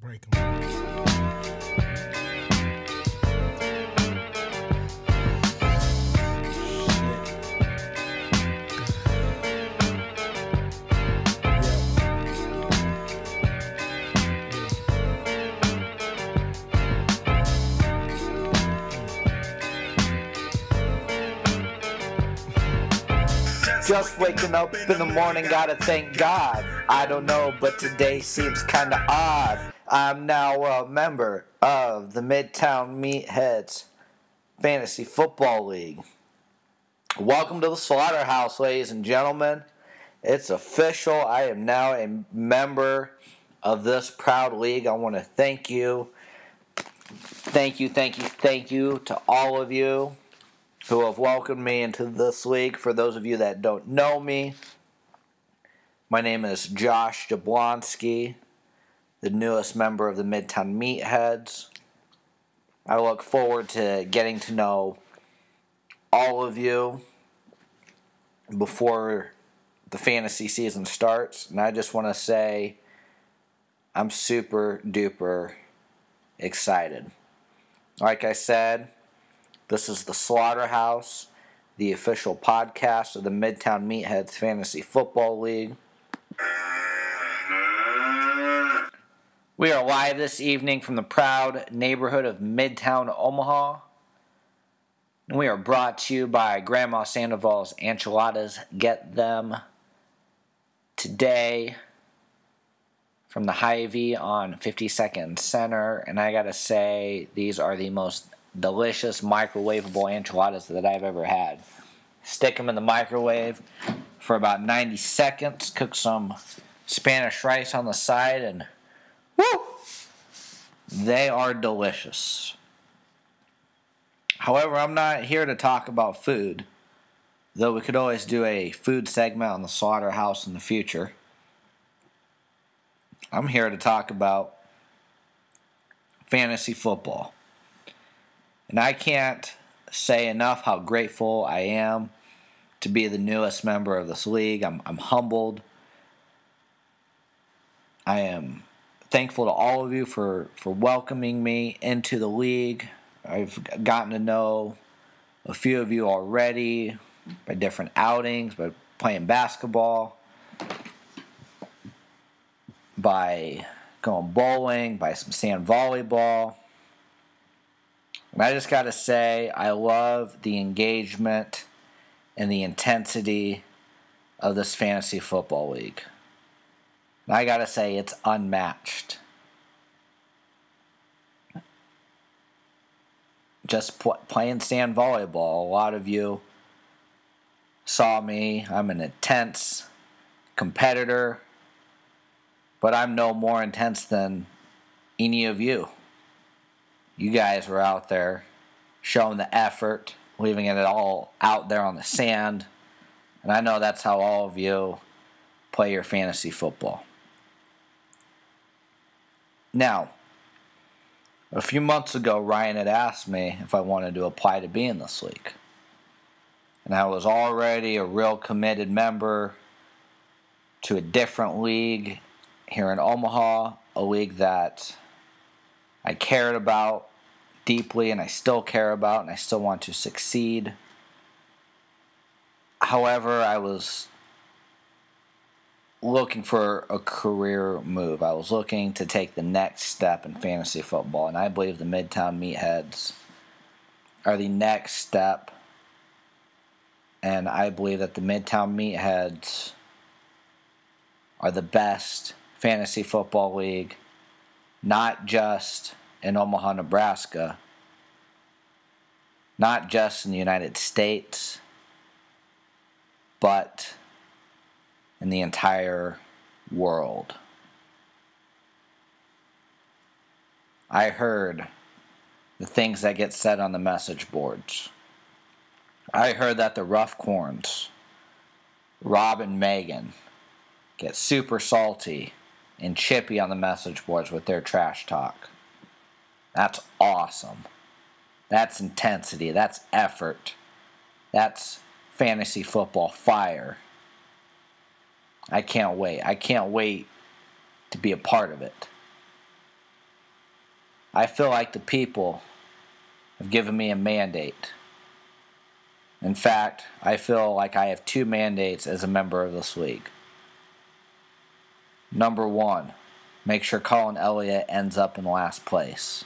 break them. Just waking up in the morning, gotta thank God. I don't know, but today seems kinda odd. I'm now a member of the Midtown Meatheads Fantasy Football League. Welcome to the Slaughterhouse, ladies and gentlemen. It's official. I am now a member of this proud league. I want to thank you. Thank you to all of you who have welcomed me into this league. For those of you that don't know me, my name is Josh Jablonski, the newest member of the Midtown Meatheads. I look forward to getting to know all of you before the fantasy season starts. And I just want to say I'm super duper excited. Like I said, this is the Slaughterhouse, the official podcast of the Midtown Meatheads Fantasy Football League. We are live this evening from the proud neighborhood of Midtown, Omaha. And we are brought to you by Grandma Sandoval's Enchiladas. Get them today from the Hy-Vee on 52nd Center. And I gotta say, these are the most delicious microwavable enchiladas that I've ever had. Stick them in the microwave for about 90 seconds. Cook some Spanish rice on the side, and woo! They are delicious. However, I'm not here to talk about food, though we could always do a food segment on the Slaughterhouse in the future. I'm here to talk about fantasy football. And I can't say enough how grateful I am to be the newest member of this league. I'm humbled. I am thankful to all of you for welcoming me into the league. I've gotten to know a few of you already by different outings, by playing basketball, by going bowling, by some sand volleyball. And I just got to say, I love the engagement and the intensity of this fantasy football league. And I got to say, it's unmatched. Just playing sand volleyball, a lot of you saw me. I'm an intense competitor, but I'm no more intense than any of you. You guys were out there showing the effort, leaving it all out there on the sand. And I know that's how all of you play your fantasy football. Now, a few months ago, Ryan had asked me if I wanted to apply to be in this league. And I was already a real committed member to a different league here in Omaha, a league that I cared about deeply, and I still care about, and I still want to succeed. However, I was looking for a career move. I was looking to take the next step in fantasy football, and I believe the Midtown Meatheads are the next step, and I believe that the Midtown Meatheads are the best fantasy football league, not just in Omaha, Nebraska, not just in the United States, but in the entire world. I heard the things that get said on the message boards. I heard that the rough corns, Rob and Megan, get super salty and chippy on the message boards with their trash talk. That's awesome. That's intensity. That's effort. That's fantasy football fire. I can't wait. I can't wait to be a part of it. I feel like the people have given me a mandate. In fact, I feel like I have 2 mandates as a member of this league. Number 1, make sure Colin Elliott ends up in last place.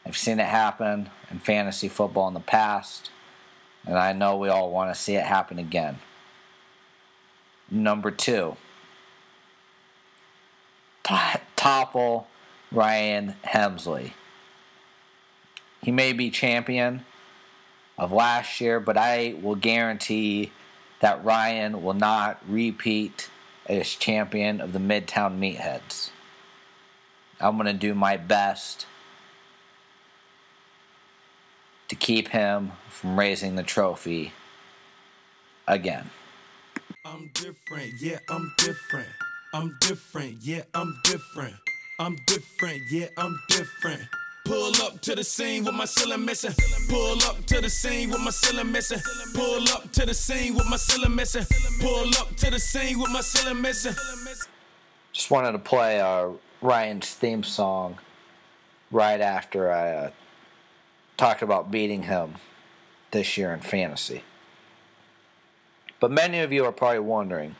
I've seen it happen in fantasy football in the past, and I know we all want to see it happen again. Number 2, topple Ryan Hemsley. He may be champion of last year, but I will guarantee that Ryan will not repeat as champion of the Midtown Meatheads. I'm going to do my best to keep him from raising the trophy again. I'm different, yeah, I'm different. I'm different, yeah, I'm different. I'm different, yeah, I'm different. Pull up to the scene with my ceiling missing. Pull up to the scene with my ceiling missing. Pull up to the scene with my ceiling missing. Pull up to the scene with my ceiling missing. Just wanted to play Ryan's theme song right after I talked about beating him this year in fantasy. But many of you are probably wondering,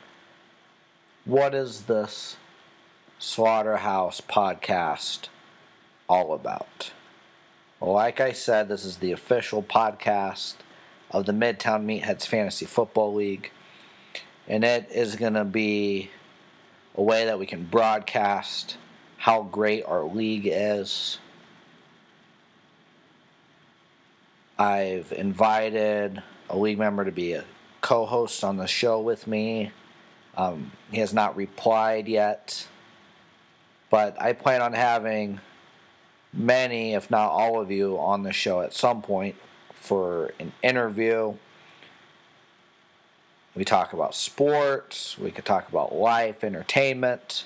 what is this Slaughterhouse podcast all about? Well, like I said, this is the official podcast of the Midtown Meatheads Fantasy Football League, and it is going to be a way that we can broadcast how great our league is. I've invited a league member to be a co-host on the show with me. He has not replied yet, but I plan on having many, if not all of you, on the show at some point for an interview. We talk about sports, we could talk about life, entertainment,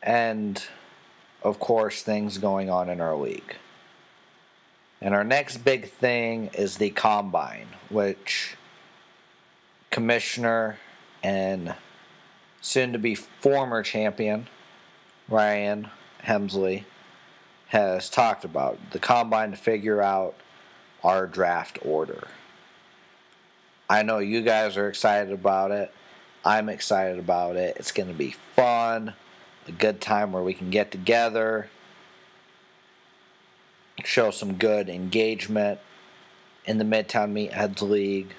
and of course things going on in our league. And our next big thing is the Combine, which Commissioner and soon-to-be former champion Ryan Hemsley has talked about. The Combine to figure out our draft order. I know you guys are excited about it. I'm excited about it. It's going to be fun, a good time where we can get together, show some good engagement in the Midtown Meatheads League,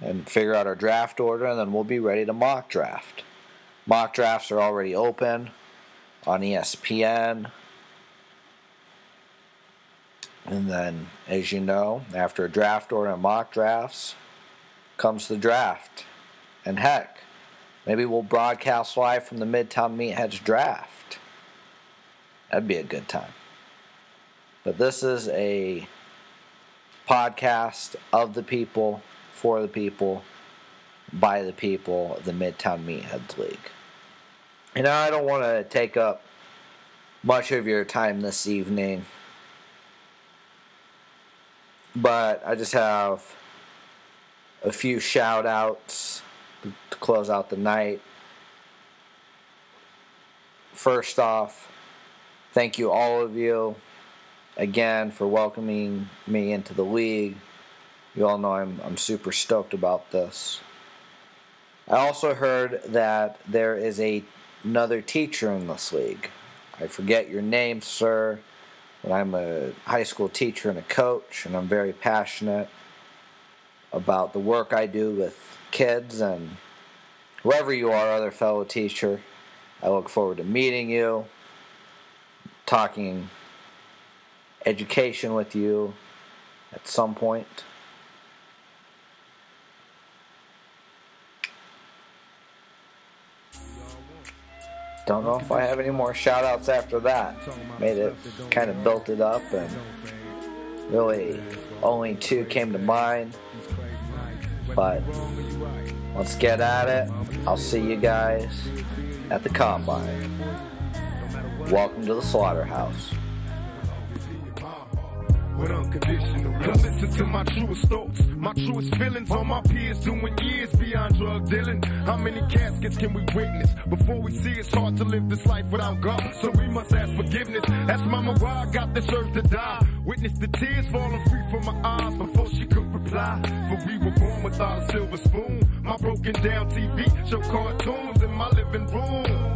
and figure out our draft order, and then we'll be ready to mock draft. Mock drafts are already open on ESPN. And then, as you know, after a draft order and mock drafts comes the draft. And heck, maybe we'll broadcast live from the Midtown Meatheads draft. That'd be a good time. But this is a podcast of the people, for the people, by the people of the Midtown Meatheads League. And I don't want to take up much of your time this evening, but I just have a few shout outs to close out the night. First off, thank you all of you again for welcoming me into the league. You all know I'm super stoked about this. I also heard that there is another teacher in this league. I forget your name, sir, but I'm a high school teacher and a coach, and I'm very passionate about the work I do with kids, and whoever you are, other fellow teacher, I look forward to meeting you, talking education with you at some point. Don't know if I have any more shout outs after that. Made it, kind of built it up, and really only 2 came to mind. But let's get at it. I'll see you guys at the Combine. Welcome to the Slaughterhouse. with unconditional love. Don't listen to my truest thoughts, my truest feelings. All my peers doing years beyond drug dealing. How many caskets can we witness before we see it's hard to live this life without God? So we must ask forgiveness. Ask mama why I got this earth to die. Witness the tears falling free from my eyes before she could reply. For we were born without a silver spoon. My broken down TV show cartoons in my living room.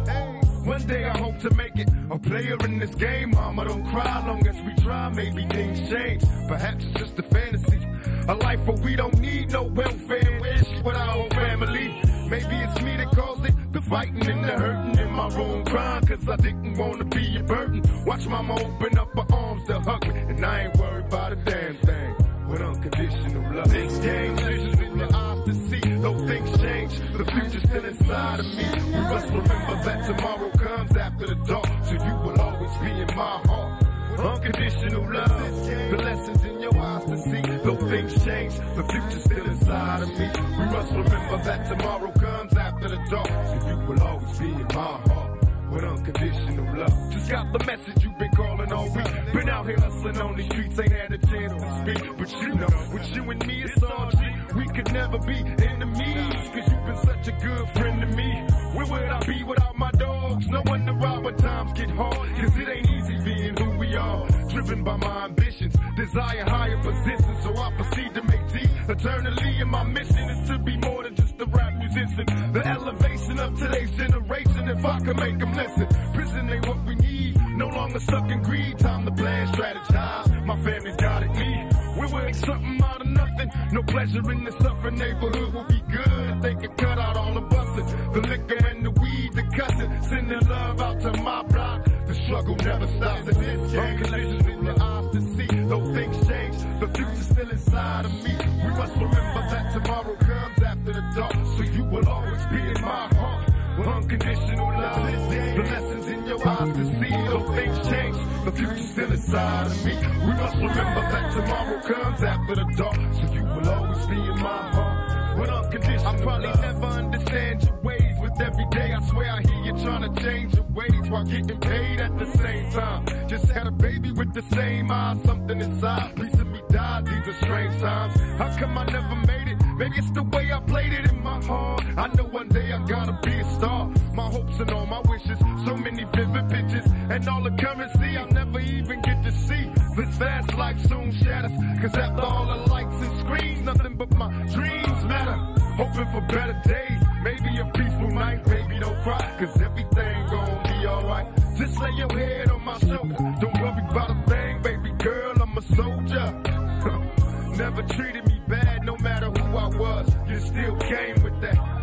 One day I hope to make it a player in this game. Mama, don't cry, long as we try, maybe things change. Perhaps it's just a fantasy, a life where we don't need no welfare wish with our whole family. Maybe it's me that caused it, the fighting and the hurting in my room crying, cause I didn't want to be a burden. Watch mama open up her arms to hug me, and I ain't worried about a damn thing. With unconditional love. Things change, vision in your eyes to see. Though things change, the future's still inside of me. We must remember that tomorrow comes after the dark, so you will always be in my heart. Unconditional love, the lessons in your eyes to see. Though things change, the future's still inside of me. We must remember that tomorrow comes after the dark, so you will always be in my heart. With unconditional love. Just got the message you've been calling all week. Been out here hustling on these streets, ain't had a chance to speak. But you know, with you and me, it's all G. We could never be enemies, cause you've been such a good friend to me. Where would I be without my dogs? No wonder why when times get hard, cause it ain't easy being who we are. Driven by my ambitions, desire higher positions, so I proceed to make deep eternally. And my mission is to be more than just a rap musician. The elevation of today's generation, if I can make them listen. Prison ain't what we need, no longer stuck in greed. Time to plan, strategize, my family's got it me. We will make something out of nothing. No pleasure in the suffering, neighborhood will be good if they can cut out all the busting. The liquor and the weed, the cussing, sending love out to my block. The struggle never stops. And it's unconditional in your eyes to see. Though things change, the future's still inside of me. We must remember that tomorrow comes after the dark, so you will always be in my heart. With unconditional love, the lessons in your eyes to see. Though things change, the future's still inside of me. We must remember that tomorrow comes after the dark, so you will always be in my heart. With unconditional I probably never understand your ways. With every day I swear I hear you trying to change your ways while getting paid at the same time. Just had a baby with the same eyes, something inside. Piece of me died, these are strange times. How come I never made it? Maybe it's the way I played it in my heart. I know one day I'm gonna be a star. My hopes and all my wishes, so many vivid pictures, and all the currency I'll never even get to see. This fast life soon shatters, cause after all the lights and screens, nothing but my dreams matter. Hoping for better days, maybe a peaceful night, baby don't cry, cause everything gon' be alright. Just lay your head on my shoulder, don't worry about a thing, baby girl, I'm a soldier. Never treated me bad, no matter who I was, you still came with that